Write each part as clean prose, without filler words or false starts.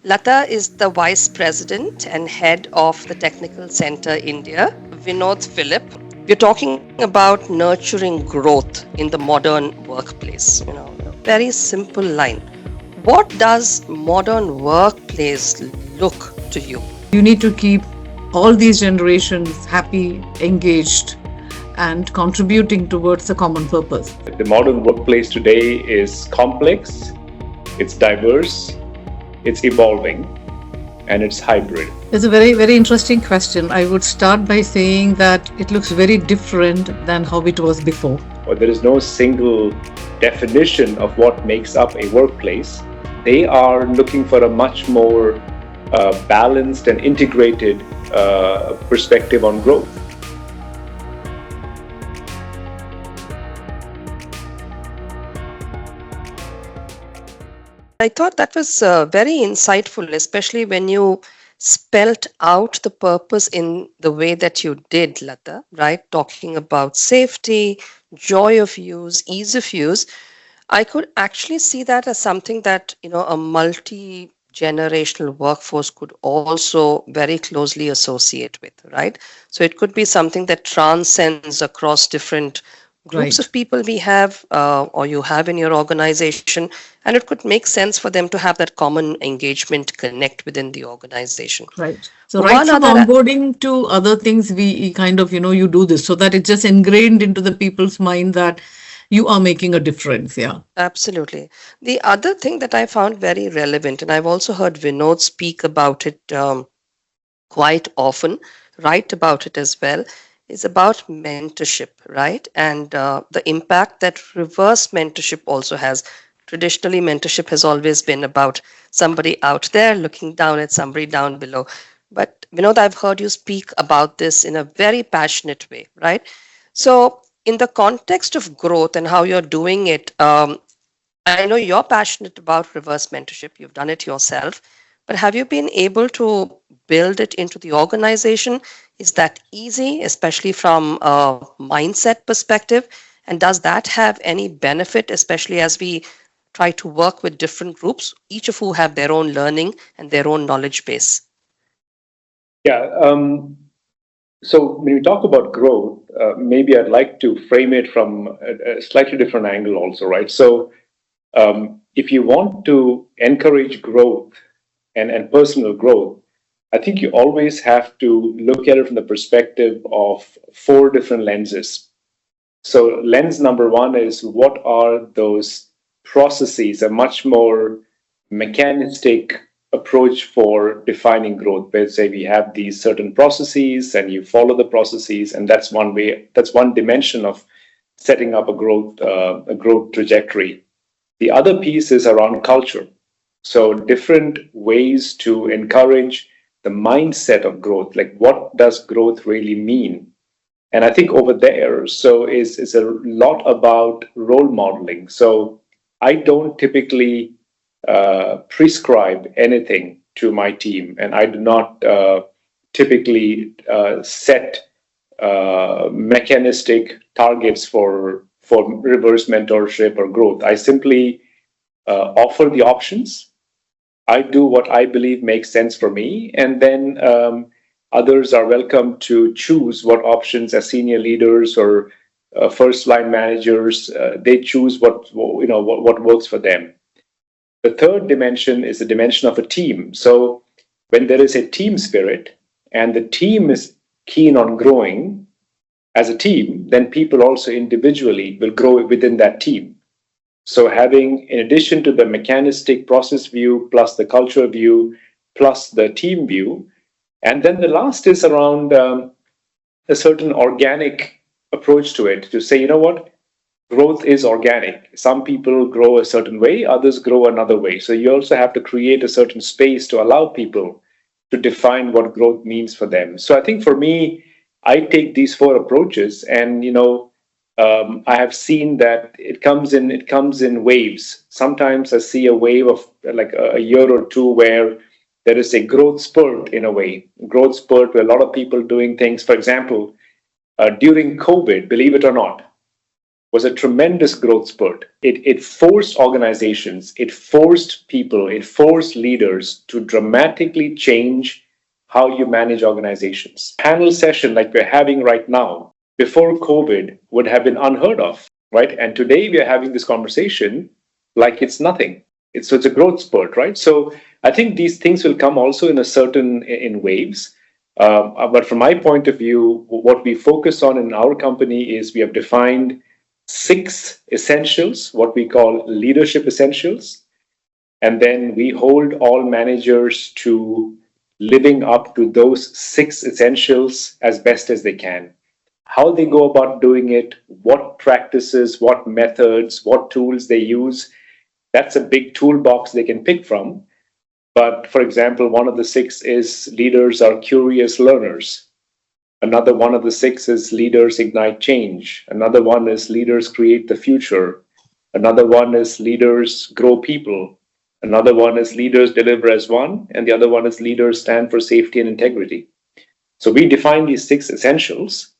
Latha is the Vice President and Head of the Technical Center India. Vinod Philip. We're talking about nurturing growth in the modern workplace. A very simple line. What does modern workplace look to you? You need to keep all these generations happy, engaged, and contributing towards a common purpose. The modern workplace today is complex, it's diverse, it's evolving, and it's hybrid. It's a very, very interesting question. I would start by saying that it looks very different than how it was before. There is no single definition of what makes up a workplace. They are looking for a much more balanced and integrated perspective on growth. I thought that was very insightful, especially when you spelt out the purpose in the way that you did, Latha, right? Talking about safety, joy of use, ease of use. I could actually see that as something that, a multi-generational workforce could also very closely associate with, right? So it could be something that transcends across different groups of people we have or you have in your organization, and it could make sense for them to have that common engagement connect within the organization. Right. So right from onboarding to other things, we kind of, you do this so that it's just ingrained into the people's mind that you are making a difference. Yeah. Absolutely. The other thing that I found very relevant, and I've also heard Vinod speak about it quite often, write about it as well, is about mentorship, right? And the impact that reverse mentorship also has. Traditionally, mentorship has always been about somebody out there looking down at somebody down below. But Vinod, I've heard you speak about this in a very passionate way, right? So in the context of growth and how you're doing it, I know you're passionate about reverse mentorship. You've done it yourself. But have you been able to build it into the organization? Is that easy, especially from a mindset perspective? And does that have any benefit, especially as we try to work with different groups, each of who have their own learning and their own knowledge base? Yeah. So when we talk about growth, maybe I'd like to frame it from a slightly different angle also, right? So if you want to encourage growth and personal growth, I think you always have to look at it from the perspective of four different lenses. So lens number one is, what are those processes, a much more mechanistic approach for defining growth, where say we have these certain processes and you follow the processes, and that's one way, that's one dimension of setting up a growth trajectory. The other piece is around culture. So different ways to encourage the mindset of growth, like what does growth really mean? And I think over there, so is a lot about role modeling. So I don't typically prescribe anything to my team, and I do not typically set mechanistic targets for reverse mentorship or growth. I simply offer the options. I do what I believe makes sense for me, and then others are welcome to choose what options as senior leaders or first line managers. They choose what works for them. The third dimension is the dimension of a team. So when there is a team spirit and the team is keen on growing as a team, then people also individually will grow within that team. So having, in addition to the mechanistic process view, plus the culture view, plus the team view, and then the last is around a certain organic approach to it, to say, you know what, growth is organic. Some people grow a certain way, others grow another way. So you also have to create a certain space to allow people to define what growth means for them. So I think for me, I take these four approaches, and I have seen that it comes in waves. Sometimes I see a wave of like a year or two where there is a growth spurt, in a way, growth spurt where a lot of people doing things. For example, during COVID, believe it or not, was a tremendous growth spurt. It forced organizations, it forced people, it forced leaders to dramatically change how you manage organizations. Panel session like we're having right now, before COVID, would have been unheard of, right? And today we are having this conversation like it's nothing. So it's a growth spurt, right? So I think these things will come also in waves. But from my point of view, what we focus on in our company is we have defined 6 essentials, what we call leadership essentials. And then we hold all managers to living up to those 6 essentials as best as they can. How they go about doing it, what practices, what methods, what tools they use, that's a big toolbox they can pick from. But for example, one of the 6 is leaders are curious learners. Another one of the 6 is leaders ignite change. Another one is leaders create the future. Another one is leaders grow people. Another one is leaders deliver as one. And the other one is leaders stand for safety and integrity. So we define these 6 essentials.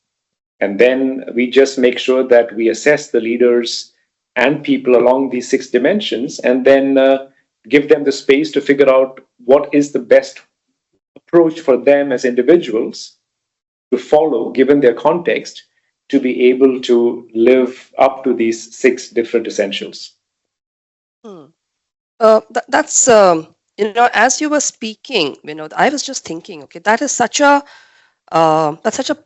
And then we just make sure that we assess the leaders and people along these 6 dimensions, and then give them the space to figure out what is the best approach for them as individuals to follow, given their context, to be able to live up to these 6 different essentials. That's as you were speaking, I was just thinking, okay, that's such a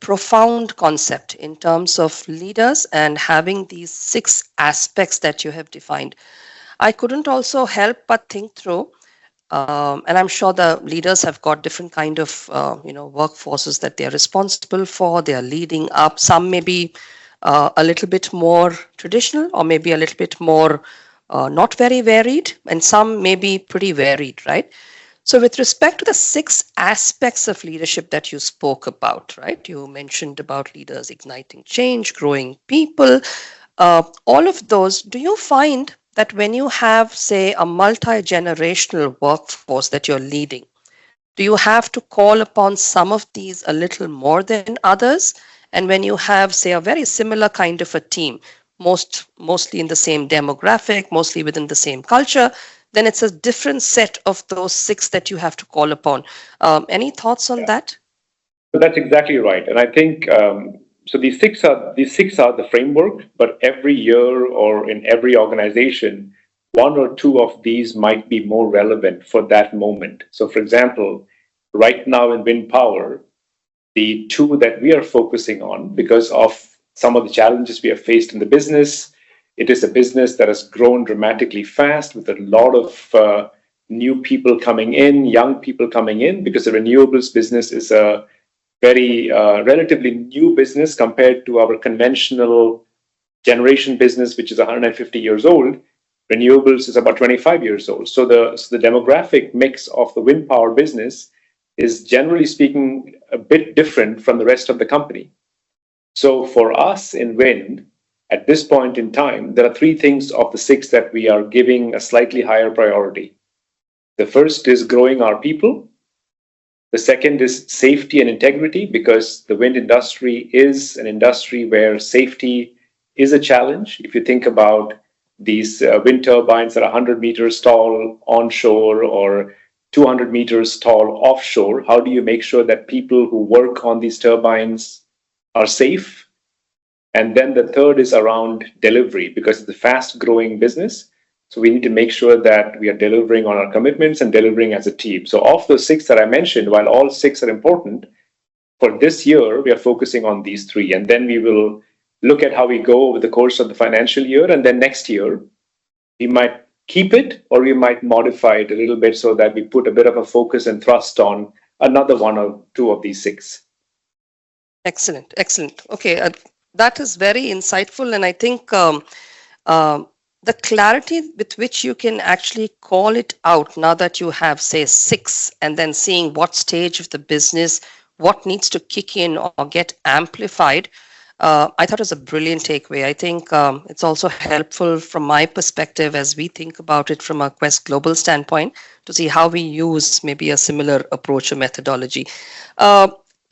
profound concept in terms of leaders and having these 6 aspects that you have defined. I couldn't also help but think through, and I'm sure the leaders have got different kind of workforces that they are responsible for. They are leading up. Some may be a little bit more traditional, or maybe a little bit more not very varied, and some may be pretty varied, right? So with respect to the 6 aspects of leadership that you spoke about, right? You mentioned about leaders igniting change, growing people, all of those. Do you find that when you have, say, a multi-generational workforce that you're leading, do you have to call upon some of these a little more than others? And when you have, say, a very similar kind of a team, mostly in the same demographic, mostly within the same culture, then it's a different set of those 6 that you have to call upon. Any thoughts on that? So that's exactly right. And I think so these six are the framework, but every year or in every organization, 1 or 2 of these might be more relevant for that moment. So for example, right now in wind power, the 2 that we are focusing on, because of some of the challenges we have faced in the business, it is a business that has grown dramatically fast with a lot of new people coming in, young people coming in, because the renewables business is a very relatively new business compared to our conventional generation business, which is 150 years old. Renewables is about 25 years old. So the demographic mix of the wind power business is, generally speaking, a bit different from the rest of the company. So for us in wind, at this point in time, there are 3 things of the 6 that we are giving a slightly higher priority. The first is growing our people. The second is safety and integrity, because the wind industry is an industry where safety is a challenge. If you think about these wind turbines that are 100 meters tall onshore or 200 meters tall offshore, how do you make sure that people who work on these turbines are safe? And then the third is around delivery, because it's a fast growing business. So we need to make sure that we are delivering on our commitments and delivering as a team. So of the 6 that I mentioned, while all 6 are important, for this year, we are focusing on these 3. And then we will look at how we go over the course of the financial year. And then next year, we might keep it or we might modify it a little bit so that we put a bit of a focus and thrust on another 1 or 2 of these 6. Excellent. Okay, that is very insightful. And I think the clarity with which you can actually call it out now that you have, say, 6, and then seeing what stage of the business, what needs to kick in or get amplified, I thought it was a brilliant takeaway. I think it's also helpful from my perspective as we think about it from a Quest Global standpoint to see how we use maybe a similar approach or methodology.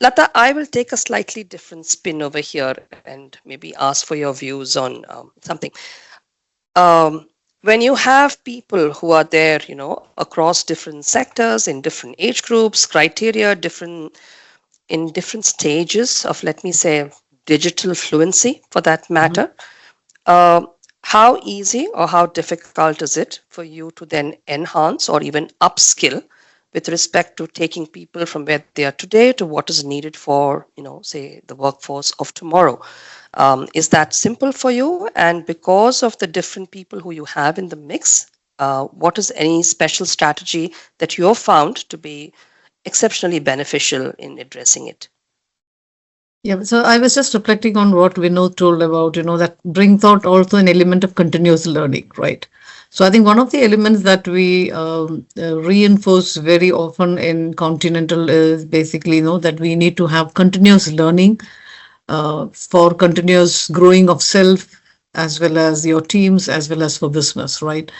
Lata, I will take a slightly different spin over here and maybe ask for your views on something. Um, when you have people who are there, across different sectors, in different age groups, criteria, in different stages of, let me say, digital fluency for that Mhm. matter, uh, how easy or how difficult is it for you to then enhance or even upskill with respect to taking people from where they are today to what is needed for, say, the workforce of tomorrow? Is that simple for you? And because of the different people who you have in the mix, what is any special strategy that you have found to be exceptionally beneficial in addressing it? Yeah, so I was just reflecting on what Vinod told about, that brings out also an element of continuous learning, right? So I think one of the elements that we reinforce very often in Continental is basically, that we need to have continuous learning for continuous growing of self, as well as your teams, as well as for business, right?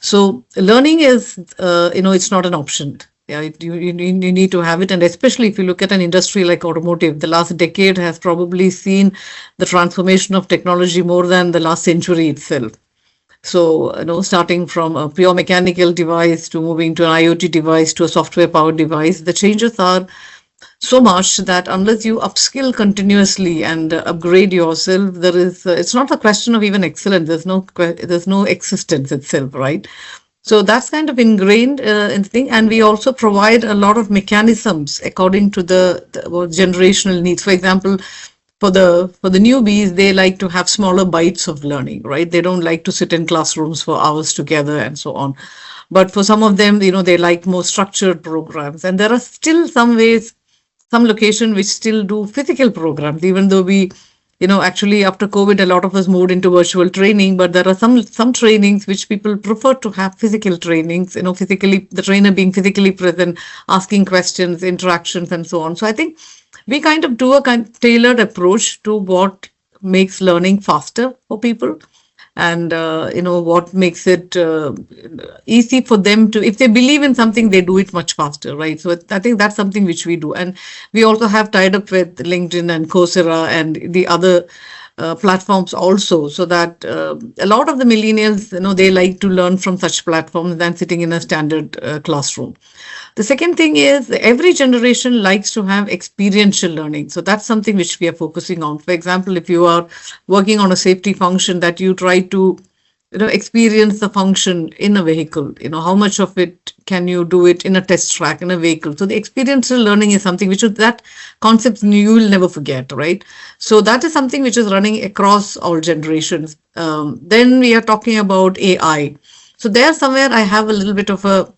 So learning is, it's not an option. Yeah, you need to have it. And especially if you look at an industry like automotive, the last decade has probably seen the transformation of technology more than the last century itself. So, starting from a pure mechanical device to moving to an IoT device to a software powered device, the changes are so much that unless you upskill continuously and upgrade yourself, there is it's not a question of even excellence. There's no existence itself, right? So that's kind of ingrained in the thing, and we also provide a lot of mechanisms according to the generational needs. For example, for the newbies, they like to have smaller bites of learning, right? They don't like to sit in classrooms for hours together and so on. But for some of them, they like more structured programs, and there are still some location which still do physical programs, even though actually after COVID, a lot of us moved into virtual training, but there are some trainings which people prefer to have physical trainings, physically, the trainer being physically present, asking questions, interactions, and so on. So I think we kind of do a kind of tailored approach to what makes learning faster for people, and what makes it easy for them to, if they believe in something, they do it much faster, right? So I think that's something which we do. And we also have tied up with LinkedIn and Coursera and the other platforms also, so that a lot of the millennials, they like to learn from such platforms than sitting in a standard classroom. The second thing is every generation likes to have experiential learning. So that's something which we are focusing on. For example, if you are working on a safety function, that you try to experience the function in a vehicle. How much of it can you do it in a test track in a vehicle? So the experiential learning is something which is, that concept you will never forget, right? So that is something which is running across all generations. Then we are talking about AI. So there somewhere I have a little bit of a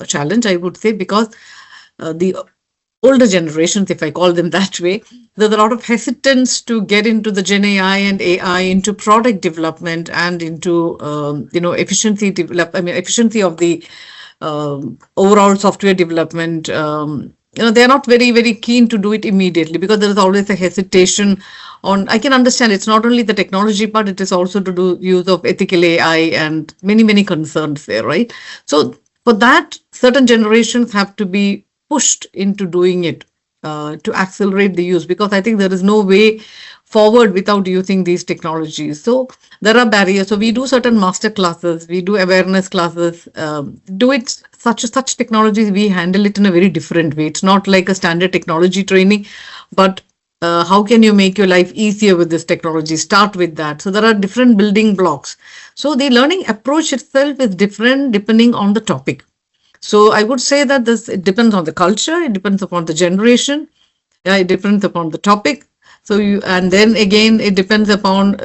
challenge, I would say, because the older generations, if I call them that way, there's a lot of hesitance to get into the Gen AI and AI into product development and into efficiency of the overall software development. They're not very, very keen to do it immediately because there is always a hesitation on. I can understand it's not only the technology part, it is also to do use of ethical AI and many, many concerns there, right? So for that, certain generations have to be pushed into doing it to accelerate the use, because I think there is no way forward without using these technologies. So there are barriers. So we do certain master classes, we do awareness classes, do it such technologies, we handle it in a very different way. It's not like a standard technology training, but how can you make your life easier with this technology? Start with that. So there are different building blocks. So the learning approach itself is different depending on the topic. So I would say that it depends on the culture, it depends upon the generation, yeah, it depends upon the topic. So and then again, it depends upon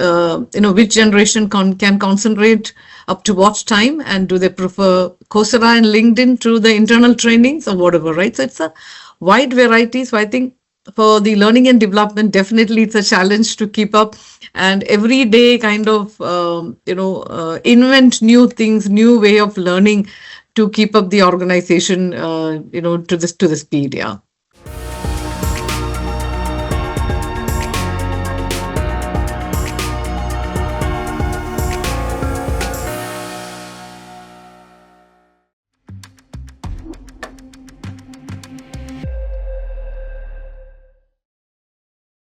which generation can concentrate up to what time, and do they prefer Coursera and LinkedIn to the internal trainings or whatever, right? So it's a wide variety. So I think for the learning and development, definitely it's a challenge to keep up, and every day kind of invent new things, new way of learning to keep up the organization to the speed. Yeah.